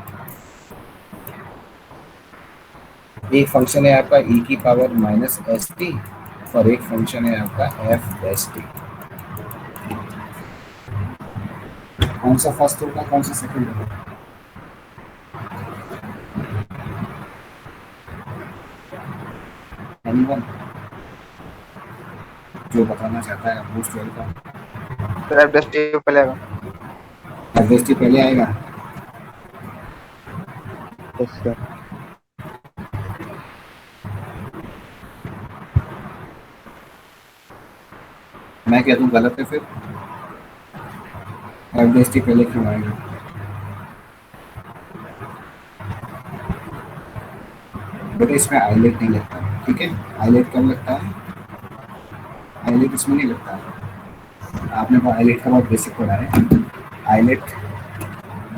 एक फंक्शन है आपका e की पावर माइनस एस टी और एक फंक्शन है आपका एफ डैश टी। कौन सा फर्स्ट होगा, कौन सा सेकंड होगा? एनीवन जो बताना चाहता है अपोज 12 का? सर एफ डैश टी पहले आएगा। एफ डैश टी पहले आएगा। Yes sir. मैं कहता हूँ गलत है, फिर एफ डैश टी पहले क्यों आएगा? बेटा इसमें आइलेट नहीं लगता है, ठीक है? आइलेट कब लगता है? आइलेट इसमें नहीं लगता है। आपने वो आइलेट का बहुत बेसिक पढ़ा है। आइलेट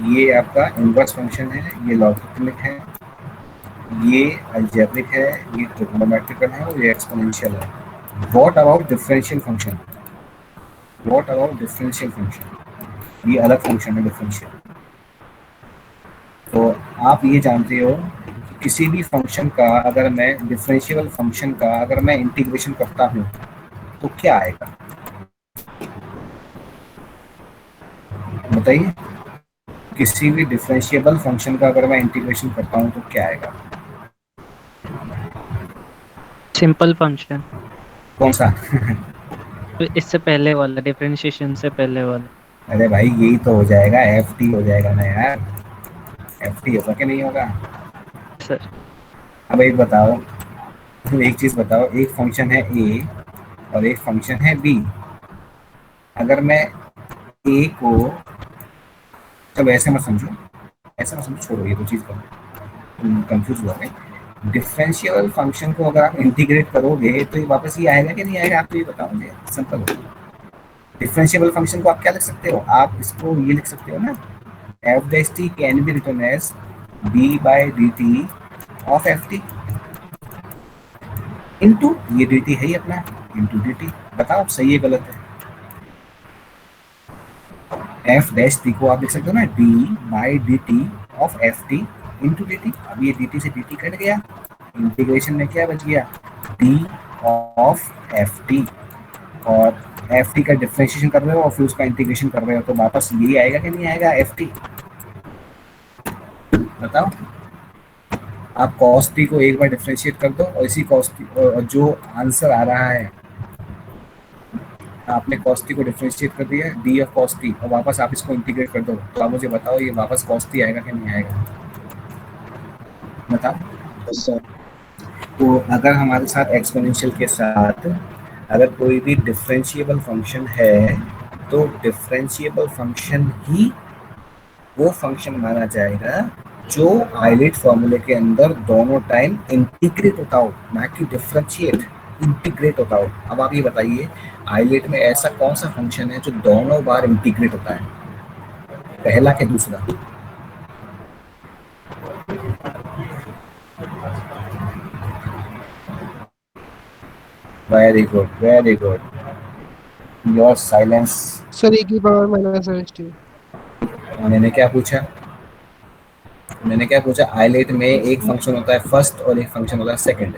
ये आपका इनवर्स फंक्शन है, ये लॉगरिथमिक है, ये अलजेब्रिक है, ये ट्रिग्नोमेट्रिकल है और ये एक्सपोनेंशियल है। What about differential function? ये अलग फंक्शन है, डिफरेंशियल। तो आप ये जानते हो कि किसी भी फंक्शन का अगर मैं डिफरेंशियल फंक्शन का अगर मैं इंटीग्रेशन करता हूँ तो क्या आएगा? बताइए। किसी भी डिफरेंशिएबल फंक्शन का अगर मैं इंटीग्रेशन करता हूँ तो क्या आएगा? Simple function. कौन सा? तो इससे पहले वाला, डिफरेंशिएशन से पहले वाला। अरे भाई यही तो हो जाएगा, एफ टी हो जाएगा ना यार, एफ टी होगा कि नहीं होगा। सर अब एक बताओ, तुम एक चीज बताओ, एक फंक्शन है ए और एक फंक्शन है बी। अगर मैं ए को, तब ऐसे मत समझो, ऐसा मत समझो, छोड़ो ये दो चीज को, तुम कंफ्यूज हुआ है। डिफरेंशियल फंक्शन को अगर आप इंटीग्रेट करोगे तो ये वापस ये आएगा कि नहीं आएगा, आप तो ये बताओ मुझे, सिंपल हो। डिफरेंशियल फंक्शन को आप क्या लिख सकते हो, आप इसको ये लिख सकते हो ना, F dash T can be written as D by D T of F T into, ये डी टी है ही अपना, इंटू डी टी। बताओ सही है गलत है। एफ डैश टी को आप लिख सकते हो ना, D by D T of F T into D T. अब ये डी टी से डी टी कट गया, इंटीग्रेशन में क्या बच गया, डी ऑफ एफ टी, और एफ टी का डिफरेंशिएशन कर रहे हो और फिर उसका इंटीग्रेशन कर रहे हो, तो वापस यही आएगा कि नहीं आएगा, एफ टी। बताओ, आप कॉस टी को एक बार डिफरेंशिएट कर दो और इसी कॉस टी, और जो आंसर आ रहा है, आपने कॉस टी को डिफरेंशिएट कर दिया डी ऑफ कॉस टी, और वापस आप इसको इंटीग्रेट कर दो, तो आप मुझे बताओ ये वापस कॉस टी आएगा कि नहीं आएगा, बताओ। Yes sir. तो अगर हमारे साथ एक्सपोनेंशियल के साथ अगर कोई भी डिफरेंशिएबल फंक्शन है, तो डिफरेंशिएबल फंक्शन ही वो फंक्शन माना जाएगा जो आइलेट फॉर्मूले के अंदर दोनों टाइम इंटीग्रेट होता हो, ना कि डिफरेंशिएट, इंटीग्रेट होता हो। अब आप ये बताइए, आइलेट में ऐसा कौन सा फंक्शन है जो दोनों बार इंटीग्रेट होता है, पहला के दूसरा? Very good, very good, your silence. Sir e की पावर माइनस एस टी। मैंने क्या पूछा, मैंने क्या पूछा, आइलेट में एक फंक्शन होता है फर्स्ट और एक फंक्शन होता है सेकंड।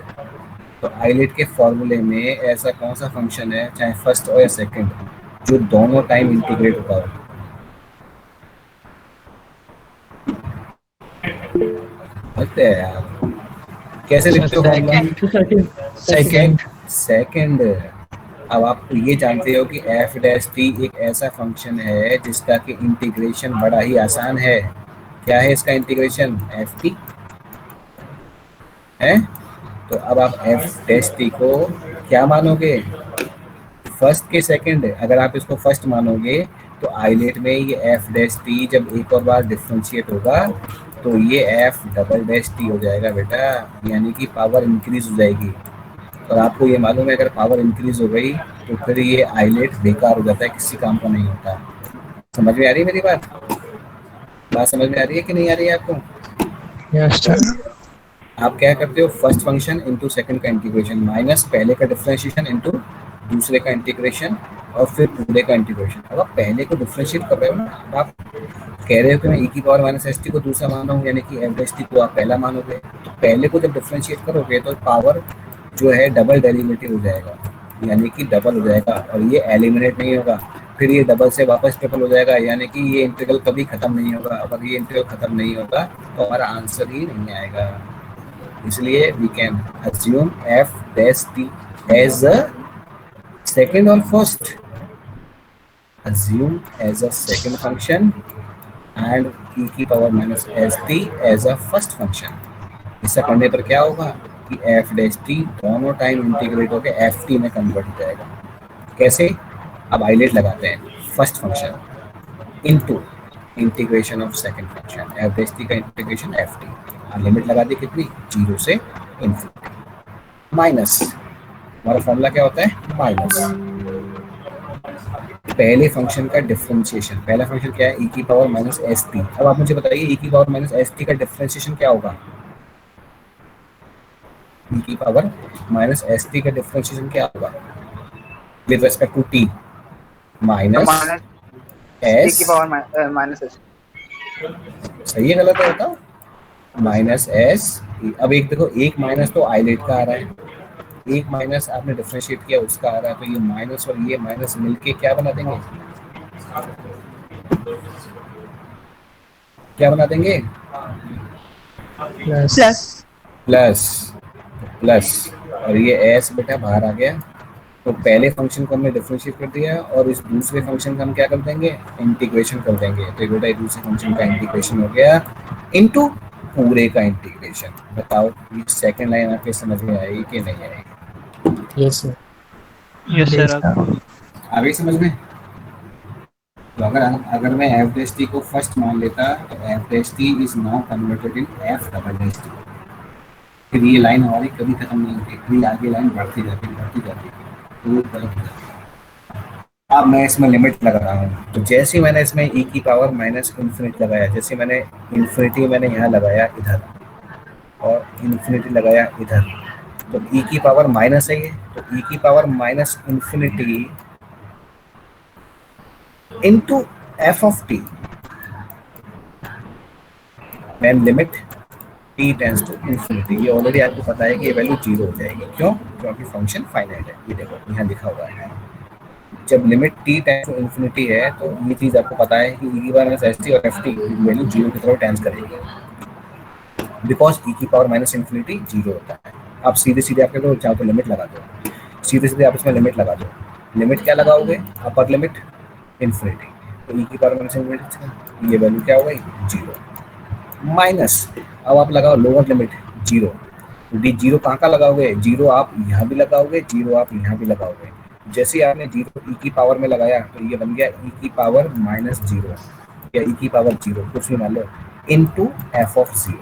तो आइलेट के फॉर्मूले में ऐसा कौन सा फंक्शन है, चाहे फर्स्ट हो या सेकंड, जो दोनों टाइम इंटीग्रेट होता हो? लगता है यार, कैसे लिखते हो फॉर्मूला? सेकंड। सेकंड। अब आप ये जानते हो कि एफ डैश टी एक ऐसा फंक्शन है जिसका कि इंटीग्रेशन बड़ा ही आसान है। क्या है इसका इंटीग्रेशन, एफ टी है। तो अब आप एफ डैश टी को क्या मानोगे, फर्स्ट के सेकंड। अगर आप इसको फर्स्ट मानोगे तो आइलेट में ये एफ डैश टी जब एक और बार डिफरेंशिएट होगा तो ये एफ डबल डैश टी हो जाएगा बेटा, यानी कि पावर इंक्रीज हो जाएगी। और आपको ये मालूम है अगर पावर इंक्रीज हो गई तो फिर ये आइलेट बेकार हो जाता है, किसी काम का नहीं होता। समझ में आ रही है मेरी बात, बात समझ में आ रही है कि नहीं आ रही है आपको? Yes sir. आप क्या करते हो, फर्स्ट फंक्शन इंटू सेकंड का इंटीग्रेशन माइनस पहले का डिफरेंशिएशन इंटू दूसरे का इंटीग्रेशन और फिर पूरे का इंटीग्रेशन। अब आप पहले को डिफरेंशिएट कर रहे हो ना, अब आप कह रहे हो कि मैं e की पावर माइनस एस टी को दूसरा मान रहा हूँ, यानी कि एफ एस टी को आप पहला मानोगे। तो पहले को जब डिफरेंशिएट करोगे तो पावर जो है डबल डेरिवेटिव हो जाएगा, यानी कि डबल हो जाएगा, और ये एलिमिनेट नहीं होगा, फिर ये डबल से वापस ट्रिपल हो जाएगा, यानी कि ये इंटीग्रल कभी खत्म नहीं होगा। अगर ये इंटीग्रल खत्म नहीं होगा तो हमारा आंसर ही नहीं आएगा। इसलिए we can assume F dash T as a second और first, assume as a second function and e की power minus S T as a first function. ऐसा करने पर क्या होगा कि एफ डैश टी दोनों टाइम इंटीग्रेट होकर एफ टी में कन्वर्ट हो जाएगा। कैसे, अब आइलेट लगाते हैं, first function into integration of second function, F dash T का इंटीग्रेशन एफ टी, लिमिट लगा दी कितनी, 0 से इन्फिनिटी, माइनस हमारा फॉर्मूला क्या होता है, माइनस पहले फंक्शन का डिफरेंशिएशन। पहला फंक्शन क्या है, e की पावर माइनस एस टी। अब आप मुझे बताइए e की पावर माइनस एस टी का डिफरेंशिएशन क्या होगा, e की पावर माइनस एस टी का डिफरेंशिएशन क्या होगा with respect to t, minus S की पावर माइनस एस। सही है गलत है बताओ, माइनस एस। अब एक देखो, एक माइनस तो आइलेट का आ रहा है, एक माइनस आपने डिफरेंशिएट किया उसका आ रहा है, तो ये माइनस और ये माइनस मिलके क्या बना देंगे, क्या बना देंगे, प्लस प्लस प्लस, और ये एस बेटा बाहर आ गया, तो पहले फंक्शन को हमने डिफरेंशिएट कर दिया और इस दूसरे फंक्शन का हम क्या कर देंगे, इंटीग्रेशन कर देंगे। तो बेटा दूसरे फंक्शन का इंटीग्रेशन हो गया इनटू पूरे का इंटीग्रेशन। बताओ ये सेकंड लाइन आपके समझ में आएगी कि नहीं आएगी? Yes sir. Yes sir. आ गई समझ में? तो अगर मैं एफ डैश टी को फर्स्ट मान लेता तो F dash T is now converted in F double dash T. फिर ये लाइन हमारी कभी खत्म नहीं होती, फिर आगे लाइन बढ़ती जाती है, तो वो गलत हो जाती है। अब मैं इसमें लिमिट लगा रहा हूँ, तो जैसे ही मैंने इसमें ई की पावर माइनस इन्फिनिटी लगाया, जैसे मैंने इन्फिनिटी मैंने यहाँ लगाया इधर और इन्फिनिटी लगाया इधर, तो ई की पावर माइनस है ये, तो ई की power minus infinity into F of T when limit T tends to infinity. ये ऑलरेडी आपको पता है कि ये वैल्यू 0 हो जाएगी। क्यों? क्योंकि फंक्शन फाइनाइट है। ये देखो यहाँ लिखा हुआ है, जब limit T tends to infinity है तो ये चीज़ आपको पता है कि ई की पावर माइनस एस टी और एफ टी वैल्यू 0 की तरफ टेंड्स करेगी, बिकॉज ई की पावर माइनस इन्फिनिटी 0 होता है। आप सीधे सीधे आपके को चाहो तो लिमिट लगा दो, सीधे सीधे आप इसमें लिमिट लगा दो। लिमिट क्या लगाओगे? अपर लिमिट इन्फिनिटी, तो ई की पावर माइनस इन्फिनिटी ये वैल्यू क्या हो गई? 0 माइनस। अब आप लगाओ लोअर लिमिट 0, डी 0 कहाँ का लगाओगे? 0 आप यहाँ भी लगाओगे, 0 आप यहाँ भी लगाओगे। जैसे ही आपने 0 ई की पावर में लगाया तो ये बन गया ई की पावर माइनस 0 या ई की पावर 0 कुछ भी मान लो इनटू एफ ऑफ 0।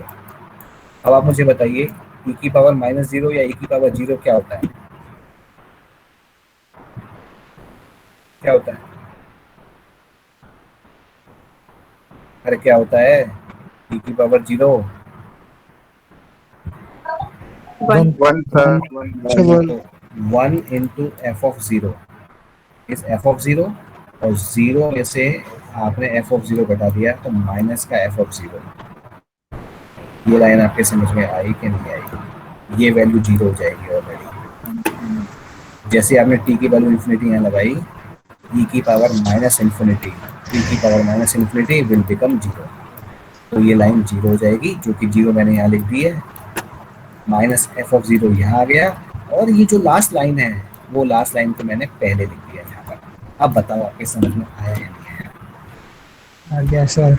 अब आप मुझे बताइए ई की पावर माइनस 0 या ई की पावर 0 क्या होता है? क्या होता है? अरे क्या होता है? ई की power 0 one sir, one. 1 into F of 0 इस एफ ऑफ 0 और 0 में से आपने एफ ऑफ 0 घटा दिया तो माइनस का एफ ऑफ 0। ये लाइन आपके समझ में आई कि नहीं आई? ये वैल्यू 0 हो जाएगी ऑलरेडी। जैसे आपने टी की वैल्यू इन्फिनिटी यहाँ लगाई, ई की पावर माइनस इन्फिनिटी, टी की power minus infinity will become 0, तो ये लाइन 0 हो जाएगी, जो कि 0 मैंने यहाँ लिख दी है, माइनस एफ ऑफ 0 यहाँ आ गया, और ये जो लास्ट लाइन है वो लास्ट लाइन को मैंने पहले लिख दिया यहाँ पर। अब बताओ आपके समझ में आया या नहीं आया? आ गया सर।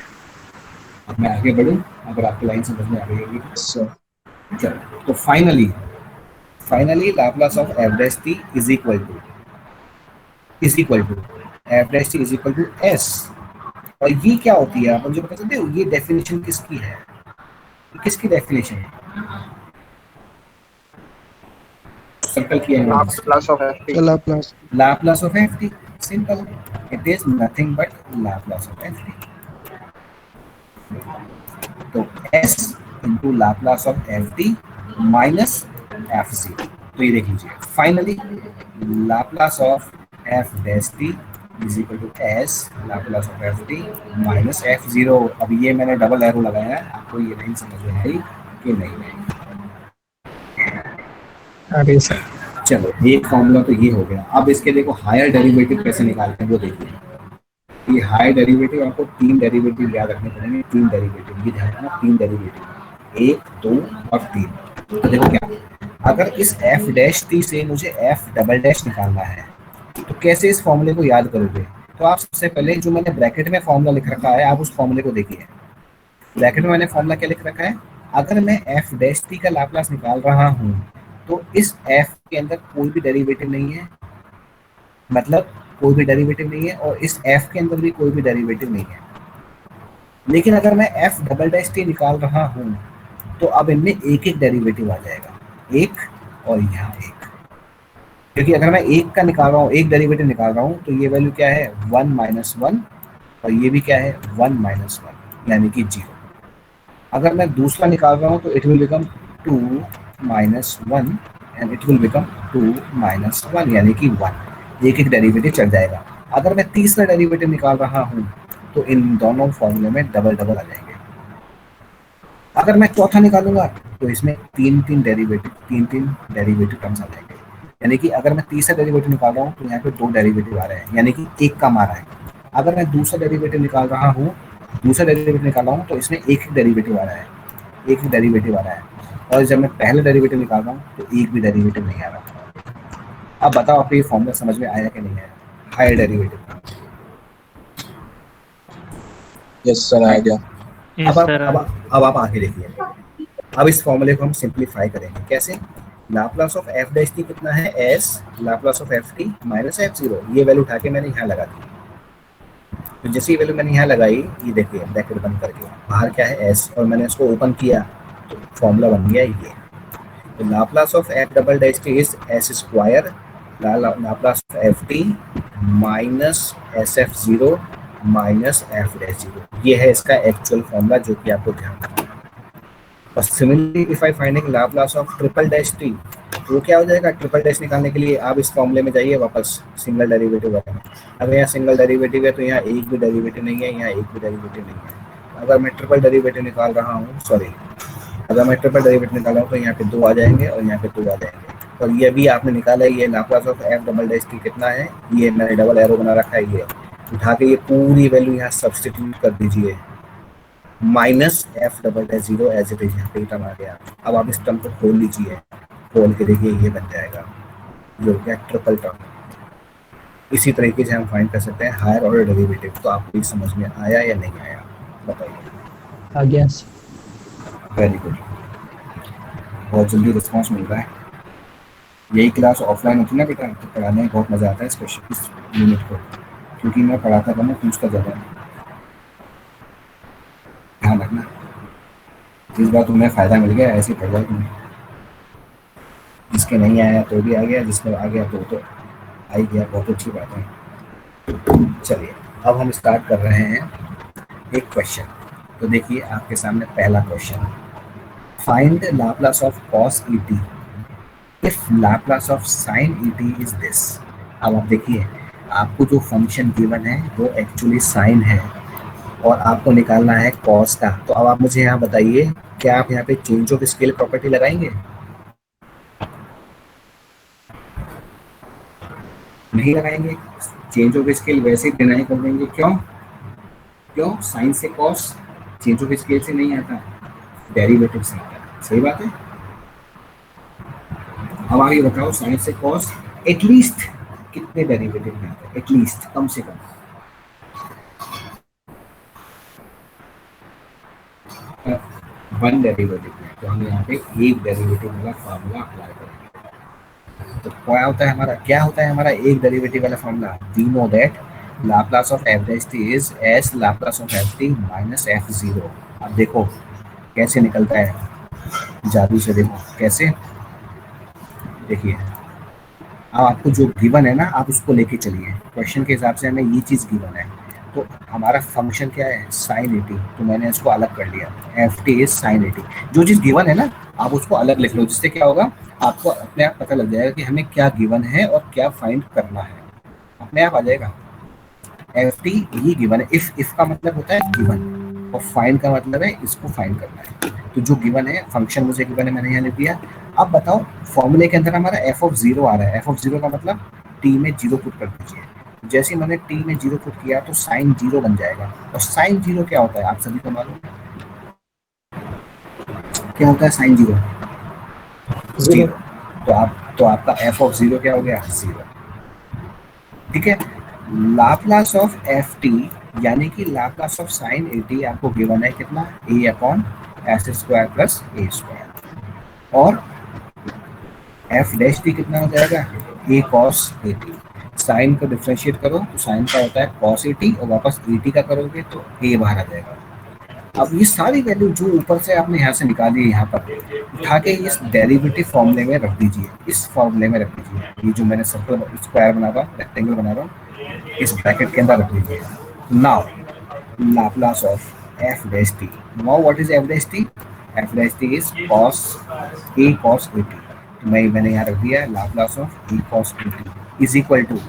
अब मैं आगे बढ़ूँ अगर आपकी लाइन समझ में आ गई होगी सर। चलो, तो finally Laplace of F dash T is equal to F dash T is equal to S. और ये क्या होती है आप मुझे बता सकते हो? ये डेफिनेशन किसकी है? किसकी डेफिनेशन है? सर्कल किया है Laplace of F T. Laplace Laplace of F T. Simple, it is nothing but Laplace of F T. तो s into Laplace of F T minus F C. तो ये देख लीजिए, finally Laplace of F dash T is equal to S Laplace of F T minus F 0। अब ये मैंने double arrow लगाया है, आपको ये नहीं समझ में आई कि नहीं आई? आ गई सर। चलो, एक फॉर्मूला तो ये हो गया। अब इसके देखो हायर डेरिवेटिव कैसे निकालते हैं वो देखिए। ये हायर डेरिवेटिव आपको 3 डेरिवेटिव याद रखने पड़ेंगे। 3 डेरिवेटिव, ये ध्यान रखना, 3 डेरिवेटिव, 1, 2 और 3। तो देखो क्या, अगर इस एफ डैश टी से मुझे एफ डबल डैश निकालना है तो कैसे इस फॉर्मूले को याद करोगे? तो आप सबसे पहले जो मैंने ब्रैकेट में फॉर्मूला लिख रखा है आप उस फॉर्मूले को देखिए। ब्रैकेट में मैंने फॉर्मूला क्या लिख रखा है? अगर मैं एफ डैश टी का लाप्लास निकाल रहा हूँ तो इस f के अंदर कोई भी डेरिवेटिव नहीं है, मतलब कोई भी डेरिवेटिव नहीं है, और इस f के अंदर भी कोई भी डेरिवेटिव नहीं है। लेकिन अगर मैं f डबल डैश टी निकाल रहा हूँ तो अब इनमें एक एक डेरिवेटिव आ जाएगा, एक और यहाँ एक। क्योंकि अगर मैं एक का निकाल रहा हूँ, एक डेरिवेटिव निकाल रहा हूँ, तो ये वैल्यू क्या है? 1 माइनस 1, और ये भी क्या है? 1 माइनस 1 यानी कि 0। अगर मैं दूसरा निकाल रहा हूँ तो it will become 2 minus 1 and it will become 2 minus 1 यानी कि 1। एक एक डेरिवेटिव चल जाएगा। अगर मैं तीसरा डेरिवेटिव निकाल रहा हूँ तो इन दोनों फॉर्मूले में डबल डबल आ जाएंगे। अगर मैं चौथा निकालूंगा तो इसमें 3 डेरिवेटिव टर्म्स आ जाएंगे। यानी कि अगर मैं तीसरा डेरिवेटिव निकाल रहा हूँ तो यहाँ पे 2 डेरिवेटिव आ रहे हैं, यानी कि 1 का मारा है। अगर मैं दूसरा डेरिवेटिव निकाल रहा हूँ तो इसमें एक डेरिवेटिव आ रहा है, एक डेरिवेटिव आ रहा है। और जब मैं पहला डेरिवेटिव निकाल रहा हूँ तो एक भी डेरिवेटिव नहीं आ रहा। अब बताओ आपको ये फॉर्मूला समझ में आया कि नहीं आया, हायर डेरिवेटिव का? यस सर, आ गया। Yes sir. अब आप आगे देखिए, अब इस फॉर्मूले को हम सिंप्लीफाई करेंगे कैसे। Laplace of F dash T कितना है, S Laplace of F T minus F zero. ये वैल्यू उठा के मैंने यहाँ लगा दी, तो जैसे ही वैल्यू मैंने यहाँ लगाई, ये देखिए ब्रैकेट बंद करके, बाहर क्या है एस, और मैंने इसको ओपन किया तो फॉर्मूला बन गया ये। तो Laplace of F double dash T is S square Laplace of F T minus S F zero minus F dash zero. ये है इसका एक्चुअल फॉर्मूला जो कि आपको ध्यान रखना है। और similarly if I finding Laplace of triple dash T, तो क्या हो जाएगा, ट्रिपल डैश निकालने के लिए आप इस फॉर्मूले में जाइए वापस, सिंगल डेरिवेटिव वाले में। अगर यहाँ सिंगल डेरिवेटिव है तो यहाँ एक भी डेरिवेटिव नहीं है, यहाँ एक भी डेरिवेटिव नहीं है। अगर मैं ट्रिपल डेरिवेटिव निकाल रहा हूँ, अगर मैं ट्रिपल डेरिवेटिव निकाल रहा हूँ तो यहाँ पे 2 आ जाएंगे और यहाँ पे 2 आ जाएंगे। और ये भी आपने निकाला है, ये Laplace of F double dash T कितना है, ये मैंने डबल एरो बना रखा है, ये उठा के ये पूरी वैल्यू यहाँ सब्सटीट्यूट कर दीजिए, minus F double dash zero as it is, यहाँ पे टर्म आ गया। अब आप इस टर्म को खोल लीजिए, खोल के देखिए ये बन जाएगा, जो क्या ट्रिपल टर्म। इसी तरीके से हम फाइंड कर सकते हैं हायर ऑर्डर डेरिवेटिव। तो आपको ये समझ में आया या नहीं आया, बताइए। आ गया। वेरी गुड, बहुत जल्दी रिस्पॉन्स मिल रहा है। यही क्लास ऑफलाइन होती है ना बेटा, तो पढ़ाने में बहुत मज़ा आता है इस क्वेश्चन, इस यूनिट को, क्योंकि मैं पढ़ाता था, मैं पूछता ज़्यादा, ध्यान रखना। जिस बार तुम्हें फ़ायदा मिल गया ऐसे ही पढ़ जाओ तुम्हें, जिसके नहीं आया तो भी आ गया, जिसके आ गया तो आ ही गया, बहुत अच्छी बात है। चलिए अब हम स्टार्ट कर रहे हैं एक क्वेश्चन। तो देखिए आपके सामने पहला question, find Laplace of cos E T if Laplace of sign E T is this. अब आप देखिए, आपको जो फंक्शन गिवन है वो एक्चुअली साइन है और आपको निकालना है कॉस का। तो अब आप मुझे यहाँ बताइए, क्या आप यहाँ पे चेंज ऑफ स्केल प्रॉपर्टी लगाएंगे? नहीं लगाएंगे, चेंज ऑफ स्केल वैसे ही डिनाई कर देंगे। क्यों साइन से कॉस चेंज ऑफ स्केल से नहीं आता, डेरिवेटिव से आता है। सही बात है। अब आगे बताओ, साइन से कॉस एटलीस्ट कितने डेरिवेटिव में आता है, एटलीस्ट कम से कम। वन डेरिवेटिव में, तो हम यहाँ पे एक डेरिवेटिव वाला फार्मूला अप्लाई करेंगे। तो क्या होता है हमारा एक डेरिवेटिव वाला formula? We know that Laplace of F dash T is S Laplace of F T minus F zero. अब देखो कैसे निकलता है, जादू से देखो कैसे। देखिए अब आपको जो गिवन है ना, आप उसको लेके चलिए, क्वेश्चन के हिसाब से हमें ये चीज़ गिवन है। तो हमारा फंक्शन क्या है, साइन ए टी, तो मैंने इसको अलग कर लिया, F T is sine A T. जो चीज़ गिवन है ना, आप उसको अलग लिख लो, जिससे क्या होगा, आपको अपने आप पता लग जाएगा कि हमें क्या गिवन है और क्या फाइंड करना है, अपने आप आ जाएगा। एफ टी ही गिवन है, इफ का मतलब होता है गिवन, और फाइंड का मतलब है इसको फाइंड करना है। तो जो गिवन है, फंक्शन मुझे गिवन है, मैंने यहाँ लिख दिया। अब बताओ, फॉर्मूले के अंदर हमारा एफ ऑफ जीरो आ रहा है, एफ ऑफ जीरो का मतलब टी में जीरो पुट कर दीजिए। जैसे मैंने टी में जीरो पुट किया तो साइन जीरो बन जाएगा। और साइन जीरो क्या होता है, आप सभी को मालूम क्या होता है साइन जीरो? जीरो। तो आपका एफ ऑफ जीरो क्या हो गया, जीरो। ठीक है। लाप्लास ऑफ एफ टी यानी कि Laplace of sine A T आपको गिवन है कितना, ए upon S square plus A square. और एफ डैश टी कितना हो जाएगा, ए कॉस ए टी। साइन को डिफ्रेंशिएट करो तो साइन का होता है कॉस ए टी, और वापस ए टी का करोगे तो ए बाहर आ जाएगा। अब ये सारी वैल्यू जो ऊपर से आपने यहाँ से निकाली है, यहाँ पर उठा के इस डेरिवेटिव फॉर्मूले में रख दीजिए, इस फॉर्मूले में रख दीजिए। ये जो मैंने सर्कल स्क्वायर बना रहा हूँ, रेक्टेंगल बना रहा हूँ, इस ब्रैकेट के अंदर रख दीजिए। Now Laplace of F dash T, now what is F dash T? F dash T is cos A T. तो मैंने यहाँ रख दिया Laplace of A cos A T is equal to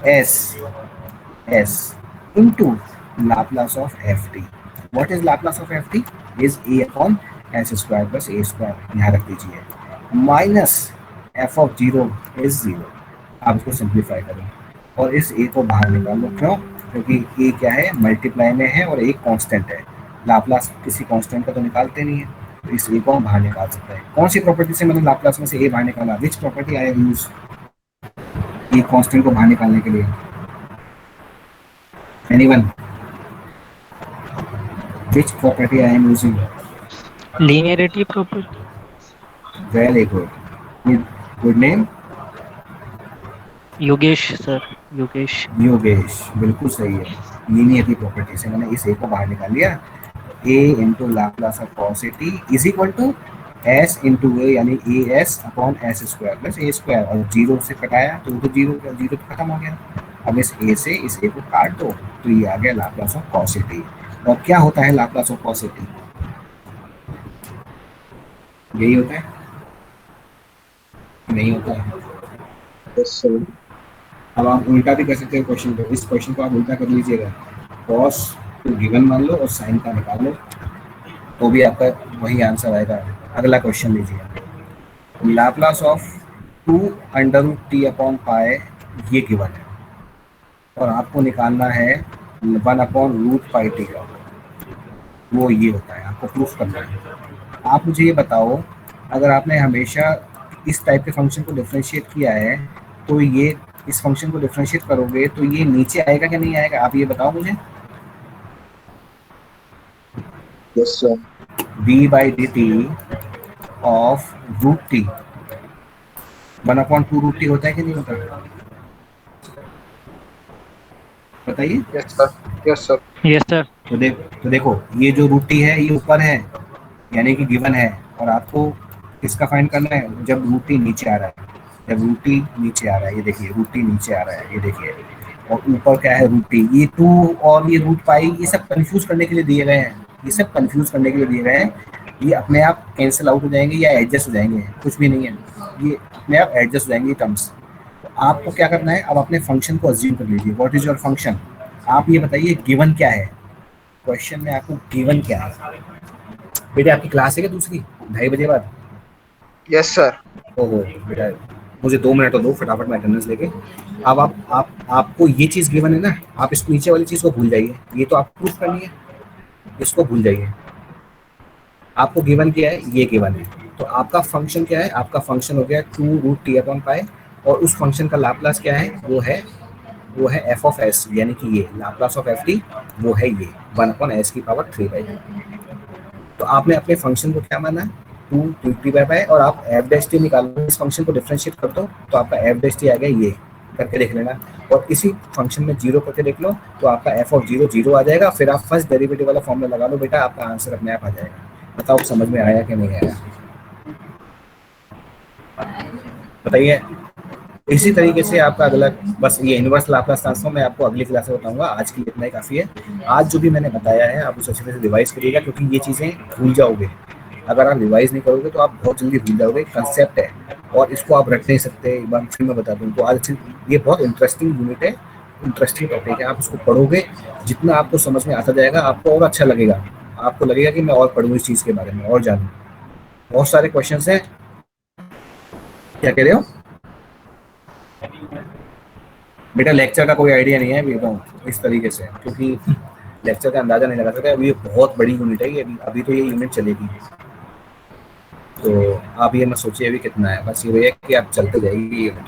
S into Laplace of F T. What is Laplace of ft? Is a upon s square plus a square, यहाँ रख दीजिए, minus f of zero is zero. आप इसको simplify करें और इस a को बाहर निकाल लो। क्यों? क्योंकि a क्या है, मल्टीप्लाई में है और एक कांस्टेंट है। लाप्लास किसी कांस्टेंट का तो निकालते नहीं है, तो इस a को हम बाहर निकाल सकते हैं। कौन सी प्रॉपर्टी से मैंने लाप्लास में से a बाहर निकाला? Which property I use? ये कांस्टेंट को बाहर निकालने के लिए? Anyone? Which property I am using? Linearity property. Very good. Good name? Yogesh sir, Yogesh. Yogesh, बिल्कुल सही है। लीनियरिटी प्रॉपर्टी से मैंने इस ए को बाहर निकाल लिया। a into Laplace of cos at is equal to s into A, यानी A S upon S square plus A square, और जीरो से कटाया तो जीरो जीरो तो खत्म हो गया। अब इस ए से इस ए को काट दो तो ये आ गया लाप्लास ऑफ cos at। और क्या होता है लाप्लास ऑफ cos at? यही होता है, नहीं होता है? Yes sir. अब आप उल्टा भी कर सकते हो क्वेश्चन को। इस क्वेश्चन को आप उल्टा कर लीजिएगा, cos को गिवन मान लो और साइन का निकाल लो, तो भी आपका वही आंसर आएगा। अगला क्वेश्चन लीजिए। Laplace of 2 under root T upon pi ये गिवन है, और आपको निकालना है 1 अपॉन रूट पाई टी का, वो ये होता है, आपको प्रूफ करना है। आप मुझे ये बताओ, अगर आपने हमेशा इस टाइप के फंक्शन को डिफरेंशिएट किया है, तो ये इस फंक्शन को डिफरेंशिएट करोगे तो ये नीचे आएगा कि नहीं आएगा? आप ये बताओ मुझे। Yes sir. D by D T of root T 1/2 root T होता है कि नहीं होता? बताइए। Yes sir. Yes sir. Yes sir. तो देखो, ये जो रूट टी है ये ऊपर है, यानी कि गिवन है, और आपको किसका फाइंड करना है जब रूट टी नीचे आ रहा है। जब रूट टी नीचे आ रहा है, ये देखिए रूट टी नीचे आ रहा है, ये देखिए, और ऊपर क्या है रूट टी। ये 2 और ये रूट पाई, ये सब कंफ्यूज करने के लिए दिए गए हैं, ये सब कंफ्यूज करने के लिए दिए गए हैं। ये अपने आप कैंसिल आउट हो जाएंगे या एडजस्ट हो जाएंगे, कुछ भी नहीं है, ये अपने आप एडजस्ट हो जाएंगे टर्म्स। तो आपको क्या करना है, अब अपने फंक्शन को अज्यूम कर लीजिए। What is your function? आप ये बताइए गिवन क्या है, क्वेश्चन में आपको गिवन क्या है। बेटे आपकी क्लास है क्या दूसरी 2:30 बजे बाद? Yes sir. ओहो बेटा, मुझे 2 मिनट तो दो, फटाफट मैं अटेंडेंस लेके। अब आपको ये चीज़ गिवन है ना, आप इस नीचे वाली चीज़ को भूल जाइए, ये तो आप प्रूफ करनी है, इसको भूल जाइए। आपको गिवन क्या है, ये गिवन है। तो आपका फंक्शन क्या है? आपका फंक्शन हो गया 2 रूट टी अपॉन पाई, और उस फंक्शन का लाप्लास क्या है? वो है एफ ऑफ एस, यानी कि ये लाप्लास ऑफ एफ टी वो है ये 1/s⁵। तो आपने अपने फंक्शन को क्या माना? 2 टी बाई पाई, और आप एफ डैश टी निकालो, इस फंक्शन को डिफरेंशिएट कर दो तो आपका एफ डैश टी आ गया, ये करके देख लेना। और इसी फंक्शन में 0 करके देख लो तो आपका एफ ऑफ 0 0 आ जाएगा। फिर आप फर्स्ट डेरिवेटिव वाला फॉर्मूला लगा लो बेटा, आपका आंसर अपने आप आ जाएगा। बताओ समझ में आया कि नहीं आया? बताइए। इसी तरीके से आपका अगला, बस ये इनवर्स लाप्लास ट्रांसफॉर्म मैं आपको अगली क्लास में बताऊंगा। आज के लिए इतना ही काफ़ी है। आज जो भी मैंने बताया है आप उसे अच्छे से रिवाइज करिएगा, क्योंकि ये चीज़ें भूल जाओगे। अगर आप रिवाइज नहीं करोगे तो आप बहुत जल्दी भूल जाओगे। कंसेप्ट है और इसको आप रट नहीं सकते। एक बार फिर मैं बता दूँ तो आज ये बहुत इंटरेस्टिंग यूनिट है, इंटरेस्टिंग टॉपिक है। आप इसको पढ़ोगे, जितना आपको समझ में आता जाएगा आपको और अच्छा लगेगा। आपको लगेगा कि मैं और पढ़ूँ इस चीज़ के बारे में और जानूँ। बहुत सारे क्वेश्चंस हैं। क्या कह रहे हो बेटा? लेक्चर का कोई आइडिया नहीं है अभी तो इस तरीके से, क्योंकि लेक्चर का अंदाजा नहीं लगा सकते। अभी ये बहुत बड़ी यूनिट है, ये अभी तो ये यूनिट चलेगी। तो आप ये मत सोचिए अभी कितना है, बस ये है कि आप चलते जाइए ये यूनिट।